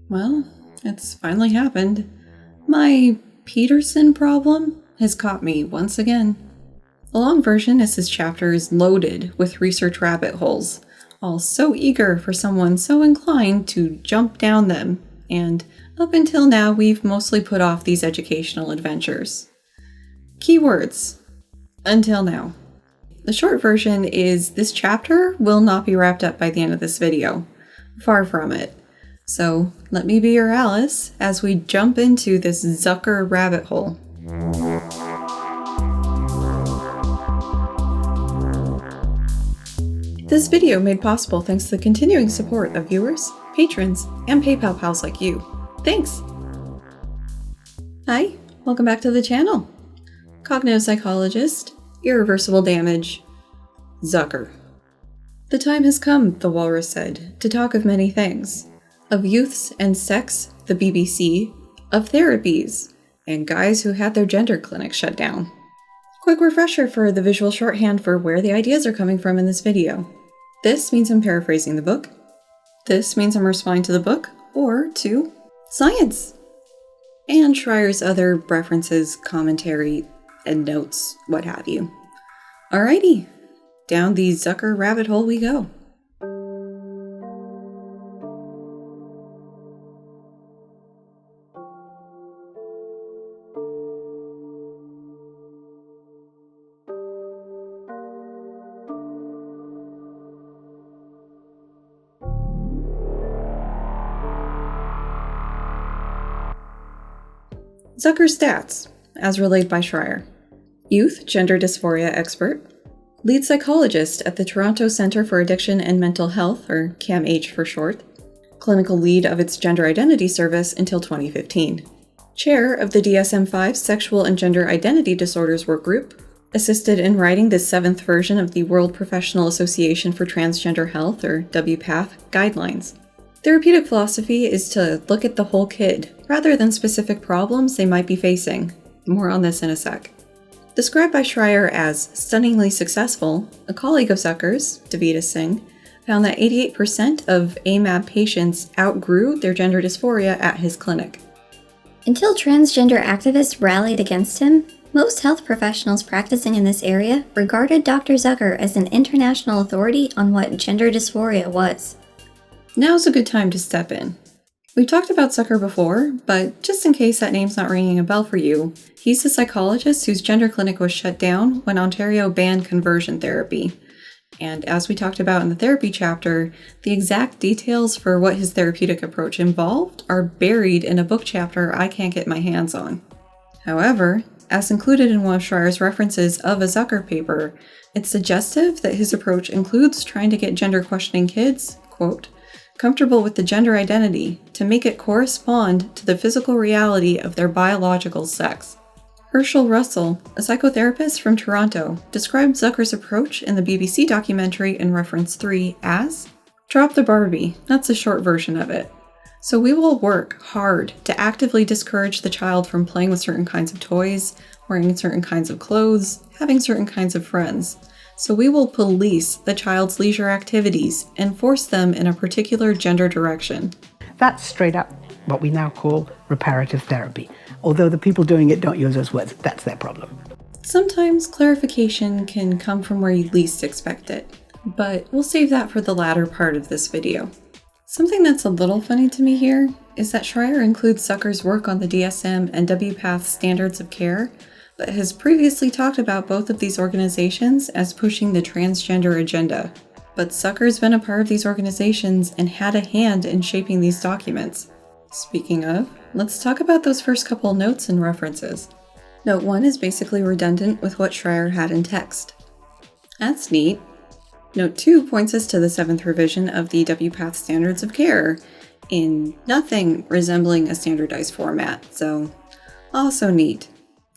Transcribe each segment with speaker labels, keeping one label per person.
Speaker 1: Well, it's finally happened. My Peterson problem has caught me once again. The long version is this chapter is loaded with research rabbit holes, all so eager for someone so inclined to jump down them, and up until now we've mostly put off these educational adventures. Keywords. Until now. The short version is this chapter will not be wrapped up by the end of this video. Far from it. So let me be your Alice as we jump into this Zucker rabbit hole. This video made possible thanks to the continuing support of viewers, patrons, and PayPal pals like you. Thanks! Hi, welcome back to the channel. Cognitive psychologist, Irreversible Damage, Zucker. The time has come, the walrus said, to talk of many things. Of youths and sex, the BBC, of therapies, and guys who had their gender clinics shut down. Quick refresher for the visual shorthand for where the ideas are coming from in this video. This means I'm paraphrasing the book. This means I'm responding to the book, or to science. And Shrier's other references, commentary, and notes, what have you. Alrighty, down the Zucker rabbit hole we go. Zucker's stats, as relayed by Shrier. Youth gender dysphoria expert. Lead psychologist at the Toronto Centre for Addiction and Mental Health, or CAMH for short. Clinical lead of its gender identity service until 2015. Chair of the DSM-5 Sexual and Gender Identity Disorders Workgroup. Assisted in writing the 7th version of the World Professional Association for Transgender Health, or WPATH, guidelines. Therapeutic philosophy is to look at the whole kid, rather than specific problems they might be facing. More on this in a sec. Described by Shrier as stunningly successful, a colleague of Zucker's, Davida Singh, found that 88% of AMAB patients outgrew their gender dysphoria at his clinic.
Speaker 2: Until transgender activists rallied against him, most health professionals practicing in this area regarded Dr. Zucker as an international authority on what gender dysphoria was.
Speaker 1: Now's a good time to step in. We've talked about Zucker before, but just in case that name's not ringing a bell for you, he's the psychologist whose gender clinic was shut down when Ontario banned conversion therapy. And as we talked about in the therapy chapter, the exact details for what his therapeutic approach involved are buried in a book chapter I can't get my hands on. However, as included in one of Shrier's references of a Zucker paper, it's suggestive that his approach includes trying to get gender questioning kids, quote, comfortable with the gender identity to make it correspond to the physical reality of their biological sex. Herschel Russell, a psychotherapist from Toronto, described Zucker's approach in the BBC documentary in reference 3 as, drop the Barbie, that's a short version of it. So we will work hard to actively discourage the child from playing with certain kinds of toys, wearing certain kinds of clothes, having certain kinds of friends. So we will police the child's leisure activities and force them in a particular gender direction.
Speaker 3: That's straight up what we now call reparative therapy. Although the people doing it don't use those words, that's their problem.
Speaker 1: Sometimes clarification can come from where you least expect it, but we'll save that for the latter part of this video. Something that's a little funny to me here is that Shrier includes Zucker's work on the DSM and WPATH standards of care, but has previously talked about both of these organizations as pushing the transgender agenda. But Zucker's been a part of these organizations and had a hand in shaping these documents. Speaking of, let's talk about those first couple notes and references. Note 1 is basically redundant with what Shrier had in text. That's neat. Note 2 points us to the 7th revision of the WPATH standards of care in nothing resembling a standardized format, so also neat.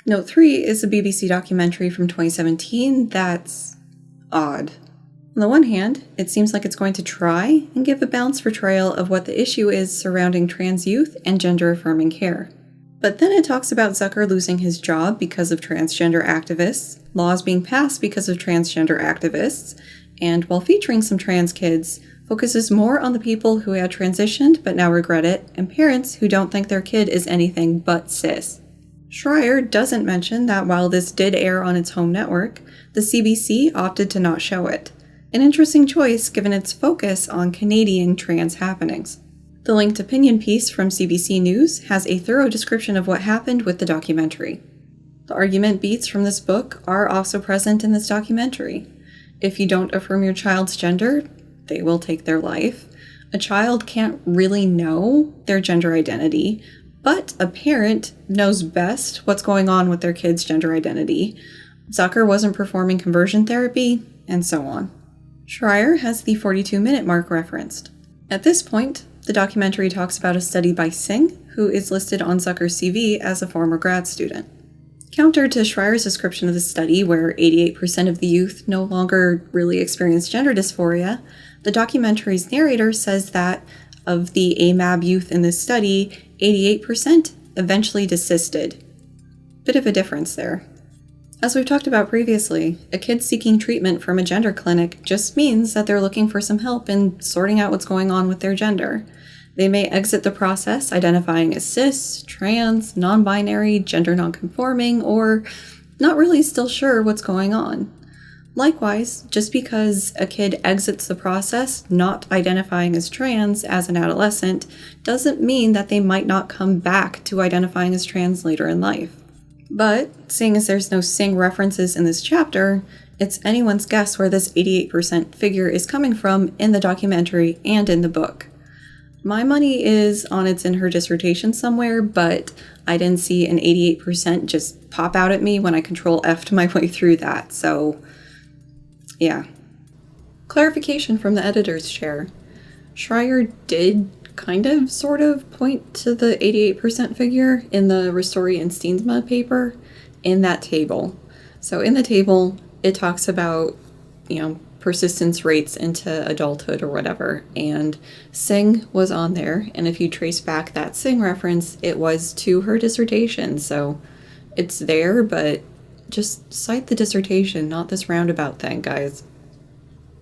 Speaker 1: Note 3 is a BBC documentary from 2017 that's odd. On the one hand, it seems like it's going to try and give a balanced portrayal of what the issue is surrounding trans youth and gender-affirming care. But then it talks about Zucker losing his job because of transgender activists, laws being passed because of transgender activists, and while featuring some trans kids, focuses more on the people who had transitioned but now regret it, and parents who don't think their kid is anything but cis. Shrier doesn't mention that while this did air on its home network, the CBC opted to not show it. An interesting choice given its focus on Canadian trans happenings. The linked opinion piece from CBC News has a thorough description of what happened with the documentary. The argument beats from this book are also present in this documentary. If you don't affirm your child's gender, they will take their life. A child can't really know their gender identity, but a parent knows best what's going on with their kid's gender identity. Zucker wasn't performing conversion therapy, and so on. Shrier has the 42-minute mark referenced. At this point, the documentary talks about a study by Singh, who is listed on Zucker's CV as a former grad student. Counter to Shrier's description of the study, where 88% of the youth no longer really experience gender dysphoria, the documentary's narrator says that of the AMAB youth in this study, 88% eventually desisted. Bit of a difference there. As we've talked about previously, a kid seeking treatment from a gender clinic just means that they're looking for some help in sorting out what's going on with their gender. They may exit the process identifying as cis, trans, non-binary, gender non-conforming, or not really still sure what's going on. Likewise, just because a kid exits the process not identifying as trans as an adolescent doesn't mean that they might not come back to identifying as trans later in life. But, seeing as there's no Singh references in this chapter, it's anyone's guess where this 88% figure is coming from in the documentary and in the book. My money is on it's in her dissertation somewhere, but I didn't see an 88% just pop out at me when I Control F'd my way through that, so yeah. Clarification from the editor's chair. Shrier did sort of point to the 88% figure in the Ristori and Steensma paper in that table. So in the table, it talks about, persistence rates into adulthood or whatever, and Singh was on there, and if you trace back that Singh reference, it was to her dissertation, so it's there, but just cite the dissertation, not this roundabout thing, guys.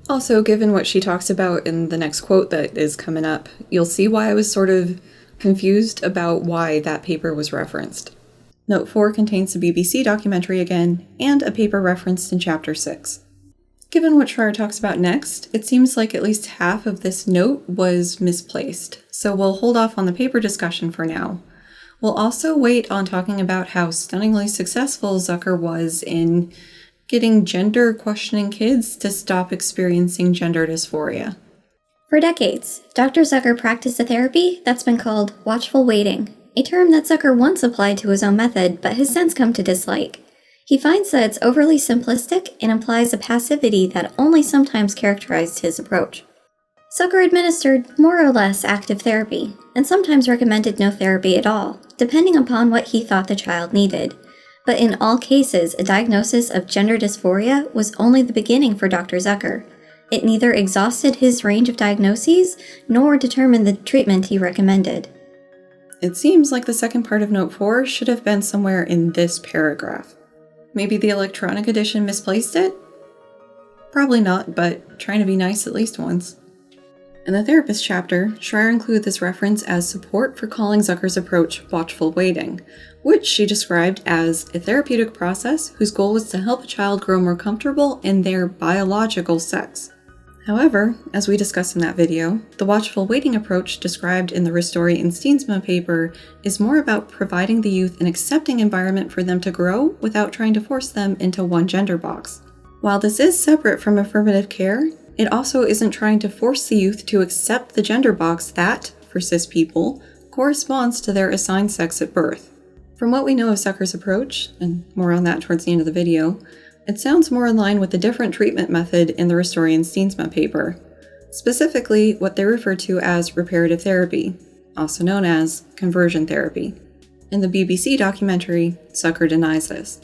Speaker 1: Also, given what she talks about in the next quote that is coming up, you'll see why I was sort of confused about why that paper was referenced. Note 4 contains the BBC documentary again, and a paper referenced in Chapter 6. Given what Shrier talks about next, it seems like at least half of this note was misplaced, so we'll hold off on the paper discussion for now. We'll also wait on talking about how stunningly successful Zucker was in getting gender-questioning kids to stop experiencing gender dysphoria.
Speaker 2: For decades, Dr. Zucker practiced a therapy that's been called watchful waiting, a term that Zucker once applied to his own method but has since come to dislike. He finds that it's overly simplistic and implies a passivity that only sometimes characterized his approach. Zucker administered more or less active therapy, and sometimes recommended no therapy at all, depending upon what he thought the child needed. But in all cases, a diagnosis of gender dysphoria was only the beginning for Dr. Zucker. It neither exhausted his range of diagnoses, nor determined the treatment he recommended.
Speaker 1: It seems like the second part of Note 4 should have been somewhere in this paragraph. Maybe the electronic edition misplaced it? Probably not, but trying to be nice at least once. In the therapist chapter, Shrier included this reference as support for calling Zucker's approach watchful waiting, which she described as a therapeutic process whose goal was to help a child grow more comfortable in their biological sex. However, as we discussed in that video, the watchful waiting approach described in the Ristori and Steensma paper is more about providing the youth an accepting environment for them to grow without trying to force them into one gender box. While this is separate from affirmative care, it also isn't trying to force the youth to accept the gender box that, for cis people, corresponds to their assigned sex at birth. From what we know of Zucker's approach, and more on that towards the end of the video, it sounds more in line with the different treatment method in the Ristori and Steensma paper, specifically what they refer to as reparative therapy, also known as conversion therapy. In the BBC documentary, Zucker denies this.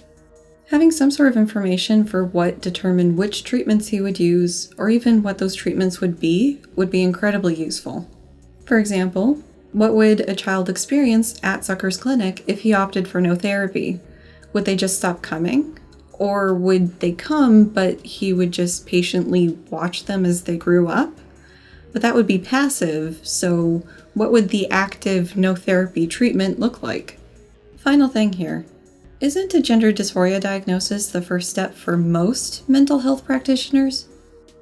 Speaker 1: Having some sort of information for what determined which treatments he would use, or even what those treatments would be incredibly useful. For example, what would a child experience at Zucker's clinic if he opted for no therapy? Would they just stop coming? Or would they come, but he would just patiently watch them as they grew up? But that would be passive, so what would the active no therapy treatment look like? Final thing here. Isn't a gender dysphoria diagnosis the first step for most mental health practitioners?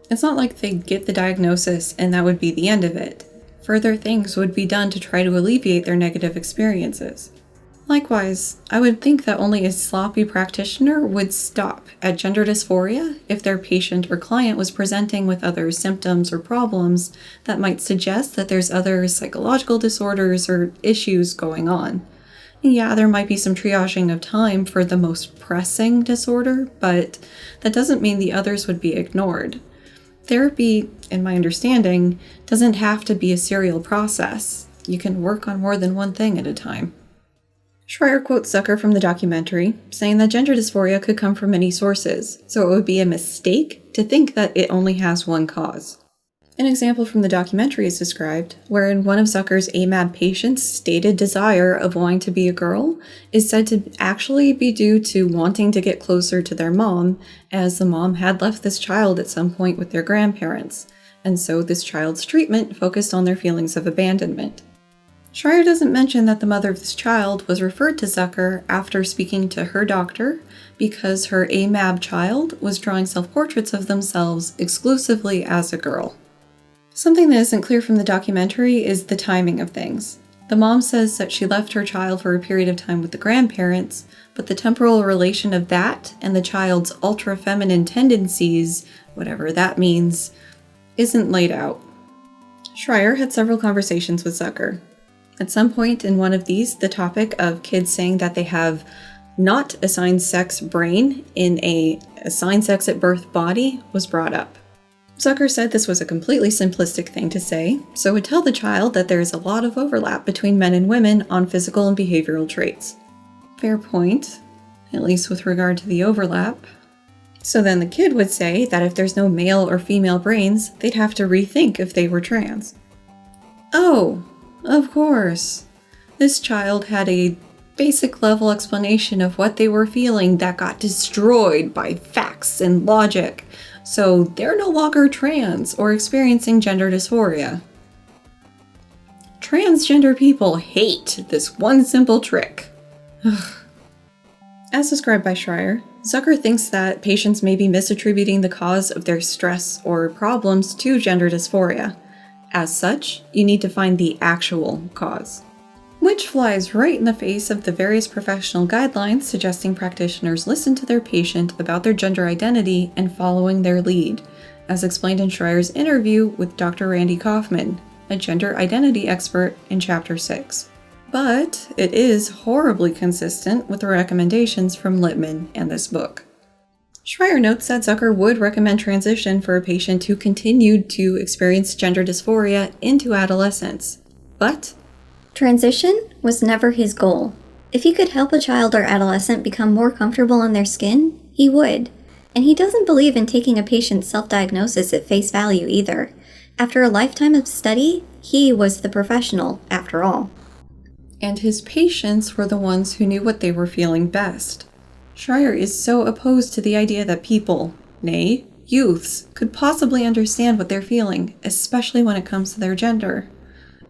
Speaker 1: It's not like they get the diagnosis and that would be the end of it. Further things would be done to try to alleviate their negative experiences. Likewise, I would think that only a sloppy practitioner would stop at gender dysphoria if their patient or client was presenting with other symptoms or problems that might suggest that there's other psychological disorders or issues going on. Yeah, there might be some triaging of time for the most pressing disorder, but that doesn't mean the others would be ignored. Therapy, in my understanding, doesn't have to be a serial process. You can work on more than one thing at a time. Shrier quotes Zucker from the documentary, saying that gender dysphoria could come from many sources, so it would be a mistake to think that it only has one cause. An example from the documentary is described, wherein one of Zucker's AMAB patients' stated desire of wanting to be a girl is said to actually be due to wanting to get closer to their mom, as the mom had left this child at some point with their grandparents, and so this child's treatment focused on their feelings of abandonment. Shrier doesn't mention that the mother of this child was referred to Zucker after speaking to her doctor because her AMAB child was drawing self-portraits of themselves exclusively as a girl. Something that isn't clear from the documentary is the timing of things. The mom says that she left her child for a period of time with the grandparents, but the temporal relation of that and the child's ultra-feminine tendencies, whatever that means, isn't laid out. Shrier had several conversations with Zucker. At some point in one of these, the topic of kids saying that they have not assigned sex brain in a assigned sex at birth body was brought up. Zucker said this was a completely simplistic thing to say, so would tell the child that there is a lot of overlap between men and women on physical and behavioral traits. Fair point, at least with regard to the overlap. So then the kid would say that if there's no male or female brains, they'd have to rethink if they were trans. Oh, of course. This child had a basic level explanation of what they were feeling that got destroyed by facts and logic, so they're no longer trans or experiencing gender dysphoria. Transgender people hate this one simple trick. As described by Shrier, Zucker thinks that patients may be misattributing the cause of their stress or problems to gender dysphoria. As such, you need to find the actual cause, which flies right in the face of the various professional guidelines suggesting practitioners listen to their patient about their gender identity and following their lead, as explained in Shrier's interview with Dr. Randy Kaufman, a gender identity expert in Chapter 6. But it is horribly consistent with the recommendations from Littman and this book. Shrier notes that Zucker would recommend transition for a patient who continued to experience gender dysphoria into adolescence, but
Speaker 2: transition was never his goal. If he could help a child or adolescent become more comfortable in their skin, he would. And he doesn't believe in taking a patient's self-diagnosis at face value either. After a lifetime of study, he was the professional, after all.
Speaker 1: And his patients were the ones who knew what they were feeling best. Shrier is so opposed to the idea that people, nay, youths, could possibly understand what they're feeling, especially when it comes to their gender.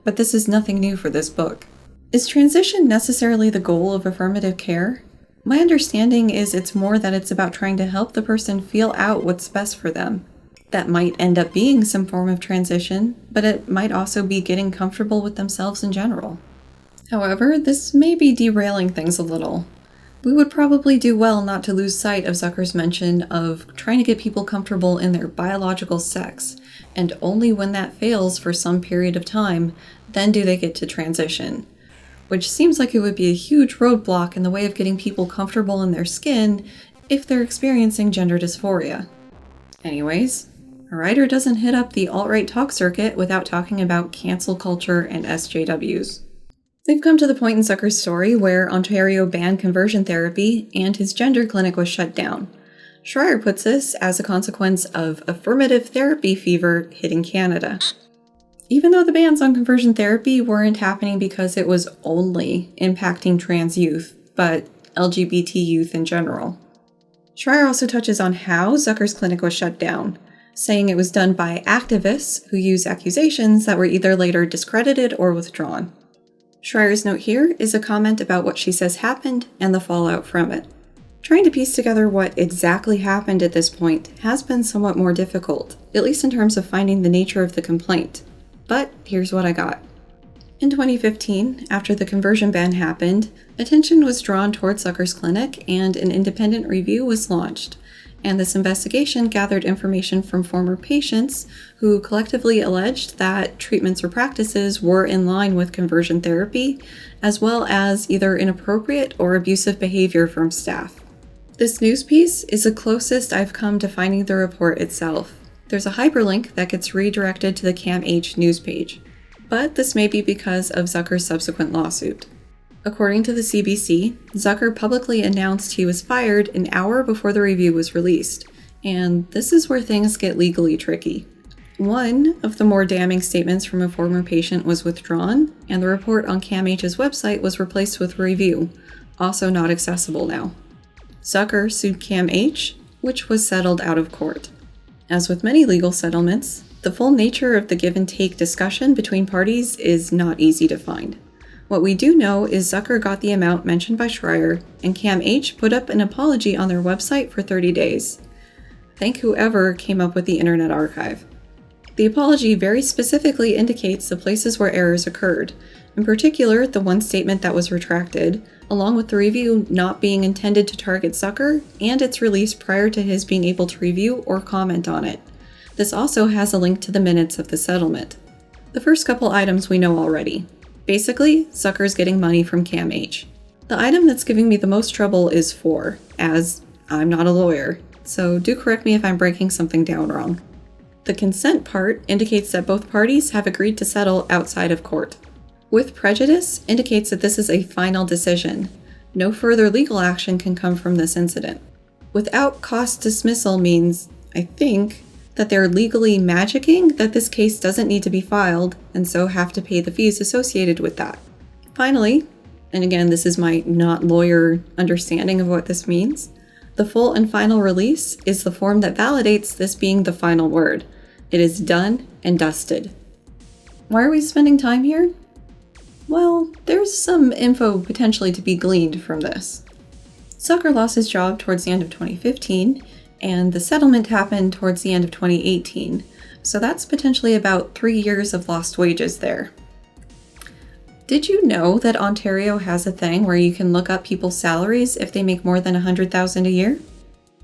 Speaker 1: But this is nothing new for this book. Is transition necessarily the goal of affirmative care? My understanding is it's more that it's about trying to help the person feel out what's best for them. That might end up being some form of transition, but it might also be getting comfortable with themselves in general. However, this may be derailing things a little. We would probably do well not to lose sight of Zucker's mention of trying to get people comfortable in their biological sex, and only when that fails for some period of time, then do they get to transition. Which seems like it would be a huge roadblock in the way of getting people comfortable in their skin if they're experiencing gender dysphoria. Anyways, a writer doesn't hit up the alt-right talk circuit without talking about cancel culture and SJWs. We've come to the point in Zucker's story where Ontario banned conversion therapy and his gender clinic was shut down. Shrier puts this as a consequence of affirmative therapy fever hitting Canada. Even though the bans on conversion therapy weren't happening because it was only impacting trans youth, but LGBT youth in general. Shrier also touches on how Zucker's clinic was shut down. saying it was done by activists who used accusations that were either later discredited or withdrawn. Shrier's note here is a comment about what she says happened and the fallout from it. Trying to piece together what exactly happened at this point has been somewhat more difficult, at least in terms of finding the nature of the complaint. But here's what I got. In 2015, after the conversion ban happened, attention was drawn towards Zucker's clinic and an independent review was launched. And this investigation gathered information from former patients who collectively alleged that treatments or practices were in line with conversion therapy, as well as either inappropriate or abusive behavior from staff. This news piece is the closest I've come to finding the report itself. There's a hyperlink that gets redirected to the CAMH news page. But this may be because of Zucker's subsequent lawsuit. According to the CBC, Zucker publicly announced he was fired an hour before the review was released, and this is where things get legally tricky. One of the more damning statements from a former patient was withdrawn, and the report on CAMH's website was replaced with a review, also not accessible now. Zucker sued CAMH, which was settled out of court. As with many legal settlements, the full nature of the give-and-take discussion between parties is not easy to find. What we do know is Zucker got the amount mentioned by Shrier, and CAMH put up an apology on their website for 30 days. Thank whoever came up with the Internet Archive. The apology very specifically indicates the places where errors occurred, in particular the one statement that was retracted, along with the review not being intended to target Zucker and its release prior to his being able to review or comment on it. This also has a link to the minutes of the settlement. The first couple items we know already. Basically, Zucker's getting money from CAMH. The item that's giving me the most trouble is 4, as I'm not a lawyer, so do correct me if I'm breaking something down wrong. The consent part indicates that both parties have agreed to settle outside of court. With prejudice indicates that this is a final decision. No further legal action can come from this incident. Without cost dismissal means, I think, that they're legally magicking that this case doesn't need to be filed and so have to pay the fees associated with that. Finally, and again this is my not lawyer understanding of what this means, the full and final release is the form that validates this being the final word. It is done and dusted. Why are we spending time here? Well, there's some info potentially to be gleaned from this. Zucker lost his job towards the end of 2015, and the settlement happened towards the end of 2018, so that's potentially about 3 years of lost wages there. Did you know that Ontario has a thing where you can look up people's salaries if they make more than $100,000 a year?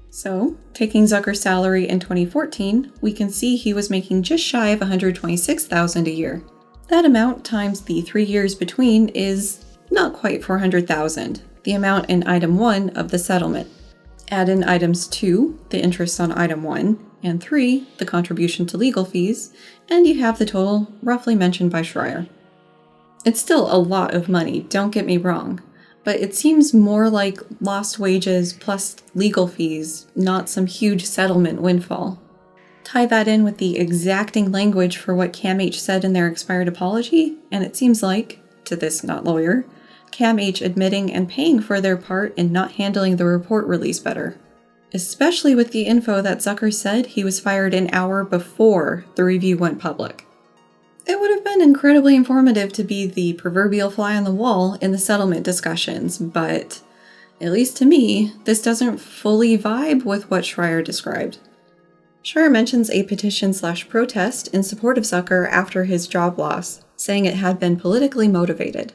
Speaker 1: So, taking Zucker's salary in 2014, we can see he was making just shy of $126,000 a year. That amount times the 3 years between is not quite $400,000, the amount in item 1 of the settlement. Add in items 2, the interest on item 1, and 3, the contribution to legal fees, and you have the total roughly mentioned by Shrier. It's still a lot of money, don't get me wrong, but it seems more like lost wages plus legal fees, not some huge settlement windfall. Tie that in with the exacting language for what CAMH said in their expired apology, and it seems like, to this not lawyer, CAMH admitting and paying for their part in not handling the report release better. Especially with the info that Zucker said he was fired an hour before the review went public. It would have been incredibly informative to be the proverbial fly on the wall in the settlement discussions, but at least to me, this doesn't fully vibe with what Shrier described. Shrier mentions a petition/protest in support of Zucker after his job loss, saying it had been politically motivated.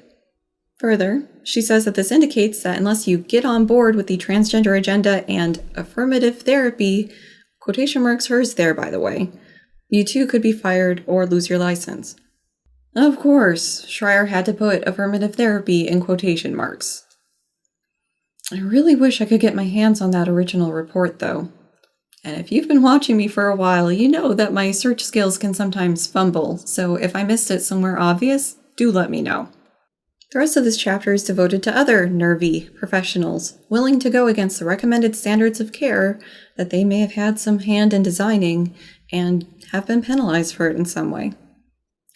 Speaker 1: Further, she says that this indicates that unless you get on board with the transgender agenda and affirmative therapy, quotation marks hers there by the way, you too could be fired or lose your license. Of course, Shrier had to put affirmative therapy in quotation marks. I really wish I could get my hands on that original report though. And if you've been watching me for a while, you know that my search skills can sometimes fumble, so if I missed it somewhere obvious, do let me know. The rest of this chapter is devoted to other nervy professionals willing to go against the recommended standards of care that they may have had some hand in designing and have been penalized for it in some way.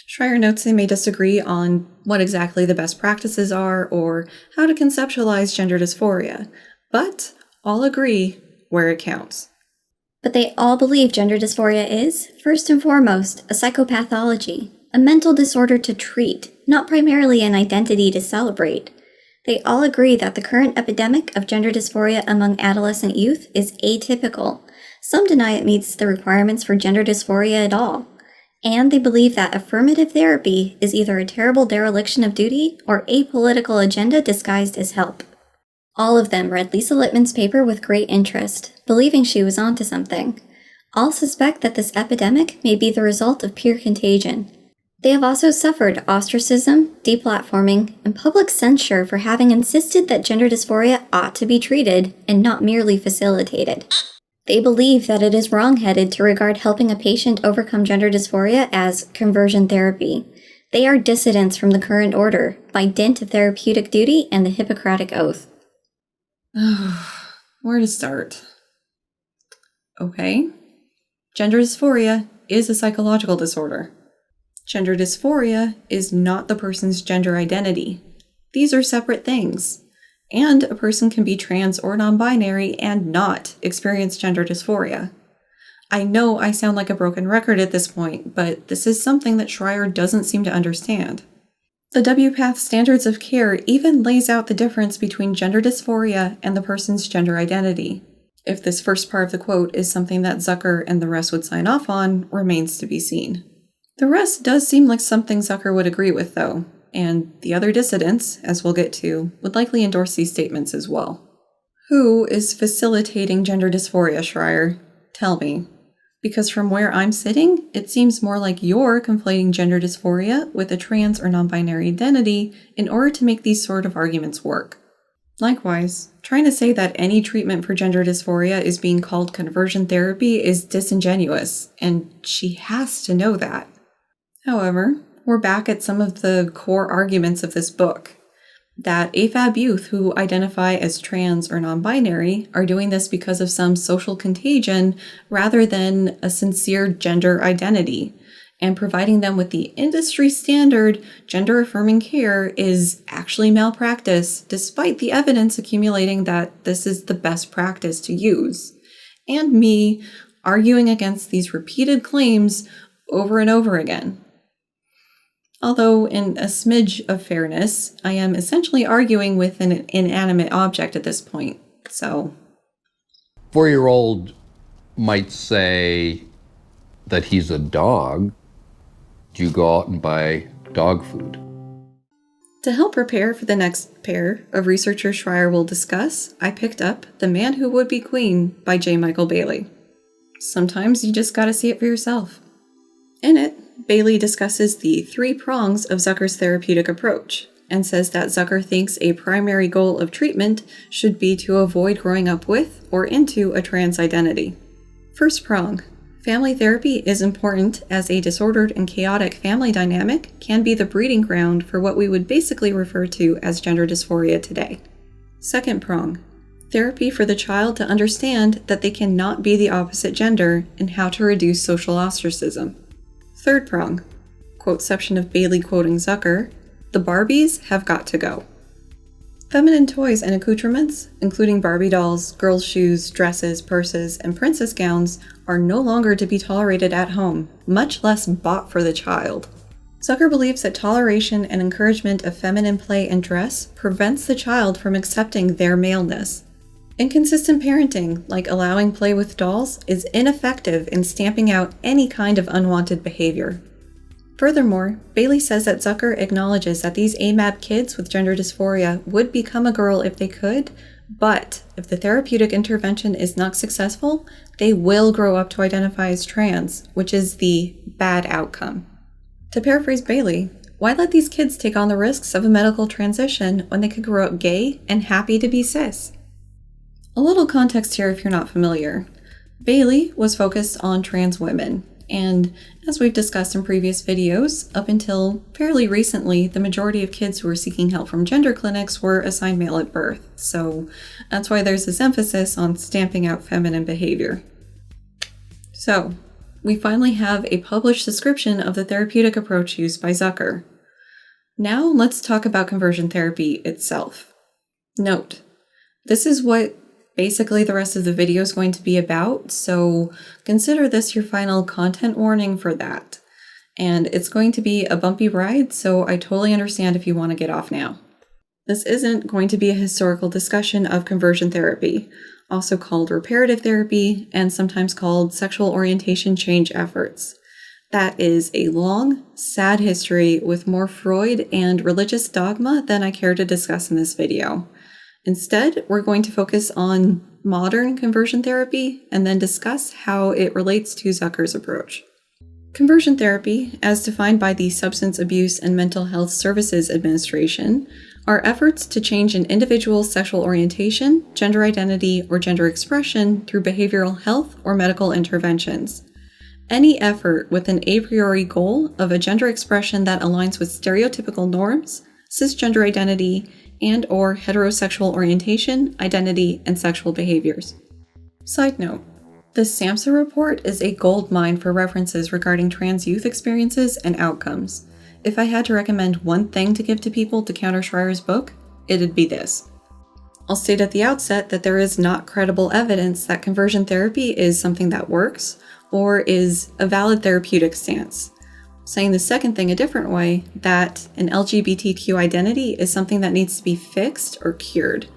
Speaker 1: Shrier notes they may disagree on what exactly the best practices are or how to conceptualize gender dysphoria, but all agree where it counts.
Speaker 2: But they all believe gender dysphoria is, first and foremost, a psychopathology, a mental disorder to treat, not primarily an identity to celebrate. They all agree that the current epidemic of gender dysphoria among adolescent youth is atypical. Some deny it meets the requirements for gender dysphoria at all. And they believe that affirmative therapy is either a terrible dereliction of duty or a political agenda disguised as help. All of them read Lisa Littman's paper with great interest, believing she was onto something. All suspect that this epidemic may be the result of peer contagion. They have also suffered ostracism, deplatforming, and public censure for having insisted that gender dysphoria ought to be treated and not merely facilitated. They believe that it is wrong-headed to regard helping a patient overcome gender dysphoria as conversion therapy. They are dissidents from the current order, by dint of therapeutic duty and the Hippocratic Oath.
Speaker 1: Where to start? Okay. Gender dysphoria is a psychological disorder. Gender dysphoria is not the person's gender identity. These are separate things. And a person can be trans or non-binary and not experience gender dysphoria. I know I sound like a broken record at this point, but this is something that Shrier doesn't seem to understand. The WPATH Standards of Care even lays out the difference between gender dysphoria and the person's gender identity. If this first part of the quote is something that Zucker and the rest would sign off on, remains to be seen. The rest does seem like something Zucker would agree with, though, and the other dissidents, as we'll get to, would likely endorse these statements as well. Who is facilitating gender dysphoria, Shrier? Tell me. Because from where I'm sitting, it seems more like you're conflating gender dysphoria with a trans or non-binary identity in order to make these sort of arguments work. Likewise, trying to say that any treatment for gender dysphoria is being called conversion therapy is disingenuous, and she has to know that. However, we're back at some of the core arguments of this book. That AFAB youth who identify as trans or non-binary are doing this because of some social contagion rather than a sincere gender identity, and providing them with the industry standard gender-affirming care is actually malpractice, despite the evidence accumulating that this is the best practice to use. And me arguing against these repeated claims over and over again. Although, in a smidge of fairness, I am essentially arguing with an inanimate object at this point, so...
Speaker 4: 4-year-old might say that he's a dog. Do you go out and buy dog food?
Speaker 1: To help prepare for the next pair of researchers Shrier will discuss, I picked up The Man Who Would Be Queen by J. Michael Bailey. Sometimes you just gotta see it for yourself. In it, Bailey discusses the 3 prongs of Zucker's therapeutic approach, and says that Zucker thinks a primary goal of treatment should be to avoid growing up with or into a trans identity. First prong, family therapy is important as a disordered and chaotic family dynamic can be the breeding ground for what we would basically refer to as gender dysphoria today. Second prong, therapy for the child to understand that they cannot be the opposite gender and how to reduce social ostracism. Third prong, quoteception of Bailey quoting Zucker, the Barbies have got to go. Feminine toys and accoutrements, including Barbie dolls, girls' shoes, dresses, purses, and princess gowns, are no longer to be tolerated at home, much less bought for the child. Zucker believes that toleration and encouragement of feminine play and dress prevents the child from accepting their maleness. Inconsistent parenting, like allowing play with dolls, is ineffective in stamping out any kind of unwanted behavior. Furthermore, Bailey says that Zucker acknowledges that these AMAB kids with gender dysphoria would become a girl if they could, but if the therapeutic intervention is not successful, they will grow up to identify as trans, which is the bad outcome. To paraphrase Bailey, why let these kids take on the risks of a medical transition when they could grow up gay and happy to be cis? A little context here if you're not familiar. Bailey was focused on trans women, and as we've discussed in previous videos, up until fairly recently, the majority of kids who were seeking help from gender clinics were assigned male at birth, so that's why there's this emphasis on stamping out feminine behavior. So, we finally have a published description of the therapeutic approach used by Zucker. Now let's talk about conversion therapy itself. Note, this is what basically the rest of the video is going to be about, so consider this your final content warning for that. And it's going to be a bumpy ride, so I totally understand if you want to get off now. This isn't going to be a historical discussion of conversion therapy, also called reparative therapy and sometimes called sexual orientation change efforts. That is a long, sad history with more Freud and religious dogma than I care to discuss in this video. Instead, we're going to focus on modern conversion therapy and then discuss how it relates to Zucker's approach. Conversion therapy, as defined by the Substance Abuse and Mental Health Services Administration, are efforts to change an individual's sexual orientation, gender identity, or gender expression through behavioral health or medical interventions. Any effort with an a priori goal of a gender expression that aligns with stereotypical norms, cisgender identity, and/or heterosexual orientation, identity, and sexual behaviors. Side note, the SAMHSA report is a goldmine for references regarding trans youth experiences and outcomes. If I had to recommend one thing to give to people to counter Shrier's book, it'd be this. I'll state at the outset that there is not credible evidence that conversion therapy is something that works or is a valid therapeutic stance. Saying the second thing a different way, that an LGBTQ identity is something that needs to be fixed or cured.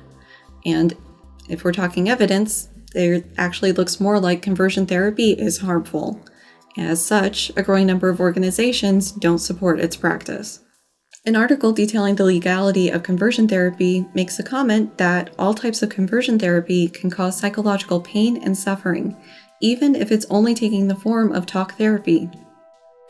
Speaker 1: And if we're talking evidence, it actually looks more like conversion therapy is harmful. As such, a growing number of organizations don't support its practice. An article detailing the legality of conversion therapy makes a comment that all types of conversion therapy can cause psychological pain and suffering, even if it's only taking the form of talk therapy.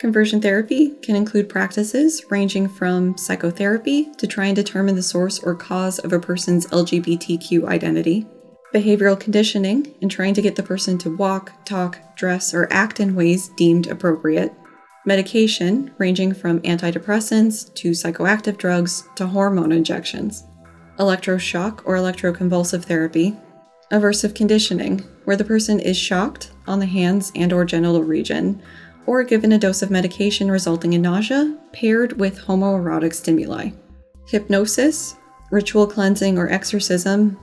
Speaker 1: Conversion therapy can include practices ranging from psychotherapy to try and determine the source or cause of a person's LGBTQ identity, behavioral conditioning in trying to get the person to walk, talk, dress, or act in ways deemed appropriate, medication ranging from antidepressants to psychoactive drugs to hormone injections, electroshock or electroconvulsive therapy, aversive conditioning, where the person is shocked on the hands and/or genital region, or given a dose of medication resulting in nausea paired with homoerotic stimuli, hypnosis, ritual cleansing or exorcism,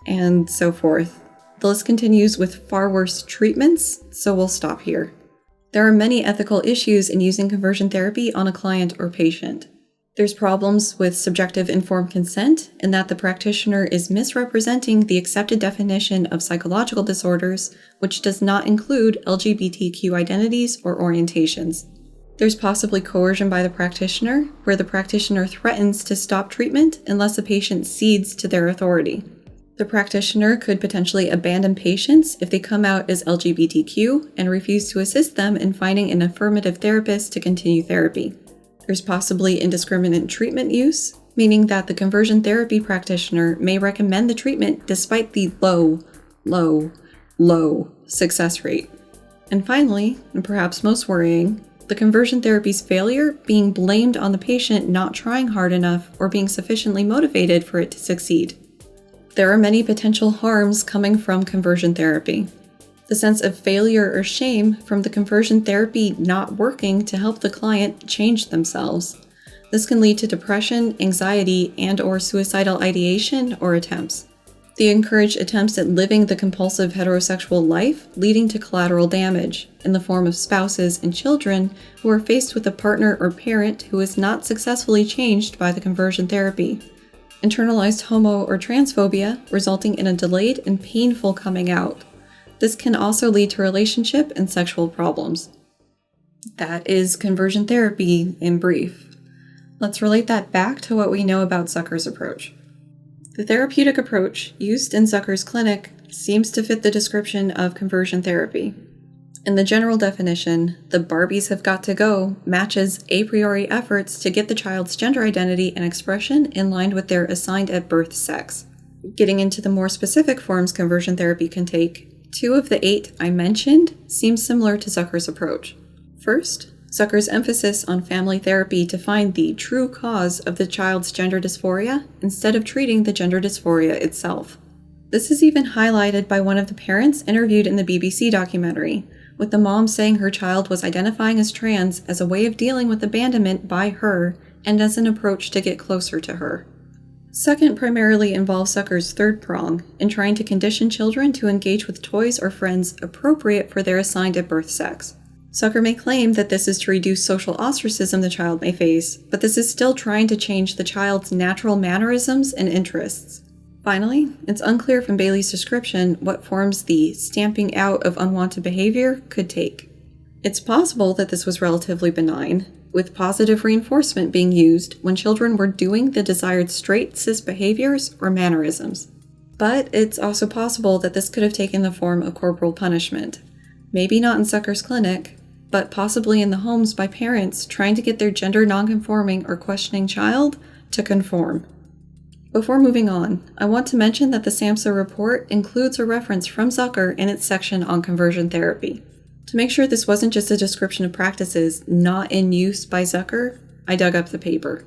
Speaker 1: and so forth. The list continues with far worse treatments, so we'll stop here. There are many ethical issues in using conversion therapy on a client or patient. There's problems with subjective informed consent in that the practitioner is misrepresenting the accepted definition of psychological disorders, which does not include LGBTQ identities or orientations. There's possibly coercion by the practitioner, where the practitioner threatens to stop treatment unless a patient cedes to their authority. The practitioner could potentially abandon patients if they come out as LGBTQ and refuse to assist them in finding an affirmative therapist to continue therapy. There's possibly indiscriminate treatment use, meaning that the conversion therapy practitioner may recommend the treatment despite the low success rate. And finally, and perhaps most worrying, the conversion therapy's failure being blamed on the patient not trying hard enough or being sufficiently motivated for it to succeed. There are many potential harms coming from conversion therapy. The sense of failure or shame from the conversion therapy not working to help the client change themselves. This can lead to depression, anxiety, and/or suicidal ideation or attempts. They encourage attempts at living the compulsive heterosexual life, leading to collateral damage in the form of spouses and children who are faced with a partner or parent who is not successfully changed by the conversion therapy. Internalized homo or transphobia, resulting in a delayed and painful coming out. This can also lead to relationship and sexual problems. That is conversion therapy in brief. Let's relate that back to what we know about Zucker's approach. The therapeutic approach used in Zucker's clinic seems to fit the description of conversion therapy. In the general definition, the Barbies have got to go matches a priori efforts to get the child's gender identity and expression in line with their assigned at birth sex. Getting into the more specific forms conversion therapy can take, 2 of the 8 I mentioned seem similar to Zucker's approach. First, Zucker's emphasis on family therapy to find the true cause of the child's gender dysphoria instead of treating the gender dysphoria itself. This is even highlighted by one of the parents interviewed in the BBC documentary, with the mom saying her child was identifying as trans as a way of dealing with abandonment by her and as an approach to get closer to her. Second primarily involves Zucker's third prong in trying to condition children to engage with toys or friends appropriate for their assigned at birth sex. Zucker may claim that this is to reduce social ostracism the child may face, but this is still trying to change the child's natural mannerisms and interests. Finally, it's unclear from Bailey's description what forms the stamping out of unwanted behavior could take. It's possible that this was relatively benign, with positive reinforcement being used when children were doing the desired straight cis behaviors or mannerisms. But it's also possible that this could have taken the form of corporal punishment. Maybe not in Zucker's clinic, but possibly in the homes by parents trying to get their gender nonconforming or questioning child to conform. Before moving on, I want to mention that the SAMHSA report includes a reference from Zucker in its section on conversion therapy. To make sure this wasn't just a description of practices not in use by Zucker, I dug up the paper.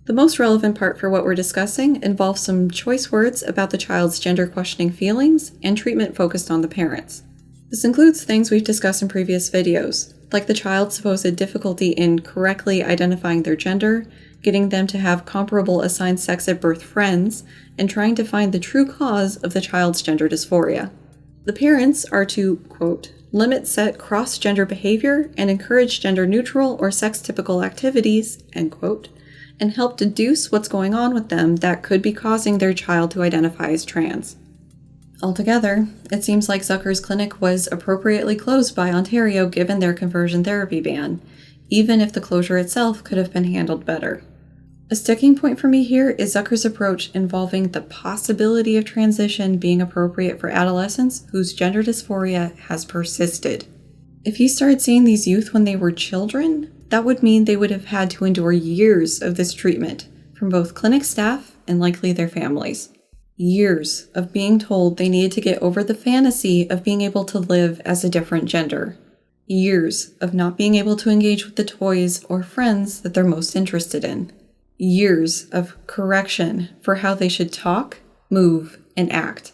Speaker 1: The most relevant part for what we're discussing involves some choice words about the child's gender-questioning feelings and treatment focused on the parents. This includes things we've discussed in previous videos, like the child's supposed difficulty in correctly identifying their gender, getting them to have comparable assigned sex at birth friends, and trying to find the true cause of the child's gender dysphoria. The parents are to, quote, limit set cross-gender behavior and encourage gender-neutral or sex-typical activities, end quote, and help deduce what's going on with them that could be causing their child to identify as trans. Altogether, it seems like Zucker's clinic was appropriately closed by Ontario given their conversion therapy ban, even if the closure itself could have been handled better. A sticking point for me here is Zucker's approach involving the possibility of transition being appropriate for adolescents whose gender dysphoria has persisted. If he started seeing these youth when they were children, that would mean they would have had to endure years of this treatment from both clinic staff and likely their families. Years of being told they needed to get over the fantasy of being able to live as a different gender. Years of not being able to engage with the toys or friends that they're most interested in. Years of correction for how they should talk, move, and act.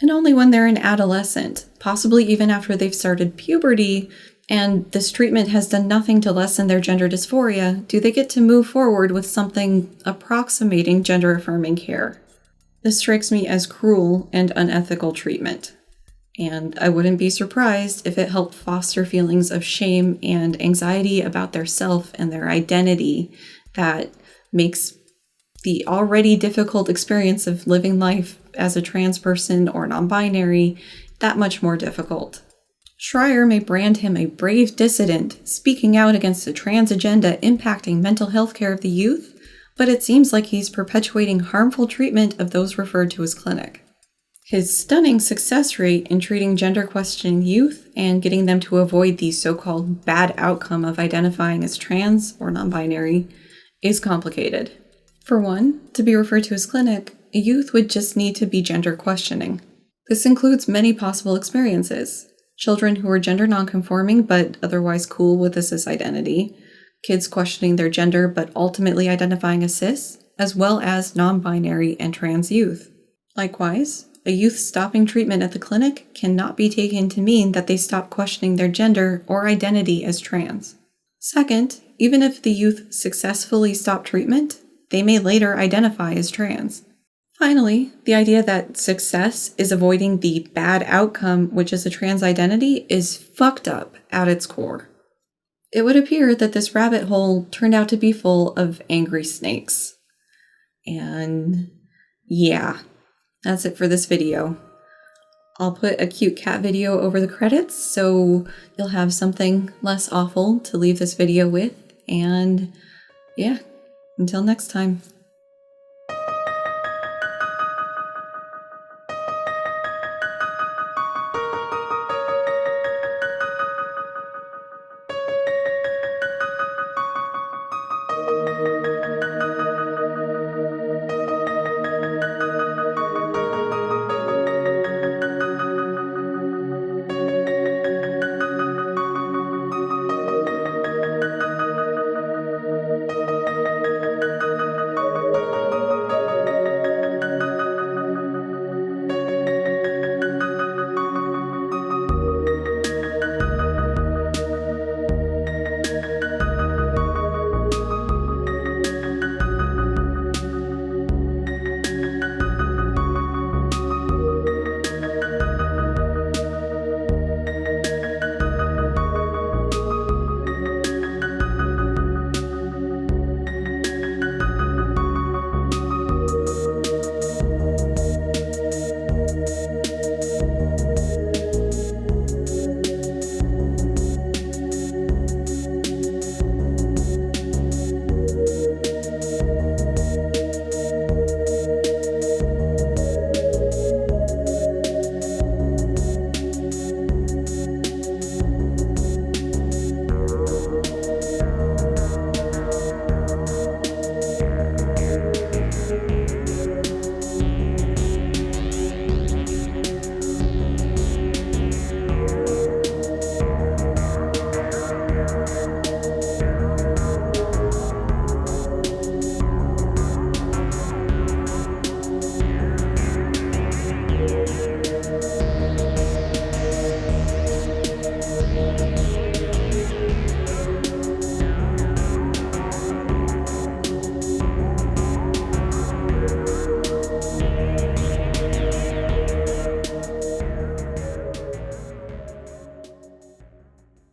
Speaker 1: And only when they're an adolescent, possibly even after they've started puberty, and this treatment has done nothing to lessen their gender dysphoria, do they get to move forward with something approximating gender-affirming care. This strikes me as cruel and unethical treatment, and I wouldn't be surprised if it helped foster feelings of shame and anxiety about their self and their identity that makes the already difficult experience of living life as a trans person or non-binary that much more difficult. Shrier may brand him a brave dissident speaking out against the trans agenda impacting mental health care of the youth, but it seems like he's perpetuating harmful treatment of those referred to as clinic. His stunning success rate in treating gender-questioning youth and getting them to avoid the so-called bad outcome of identifying as trans or non-binary is complicated. For one, to be referred to as clinic, a youth would just need to be gender-questioning. This includes many possible experiences. Children who are gender non-conforming but otherwise cool with a cis identity, kids questioning their gender but ultimately identifying as cis, as well as non-binary and trans youth. Likewise, a youth stopping treatment at the clinic cannot be taken to mean that they stop questioning their gender or identity as trans. Second, even if the youth successfully stop treatment, they may later identify as trans. Finally, the idea that success is avoiding the bad outcome, which is a trans identity, is fucked up at its core. It would appear that this rabbit hole turned out to be full of angry snakes. And yeah, that's it for this video. I'll put a cute cat video over the credits, so you'll have something less awful to leave this video with. And yeah, until next time.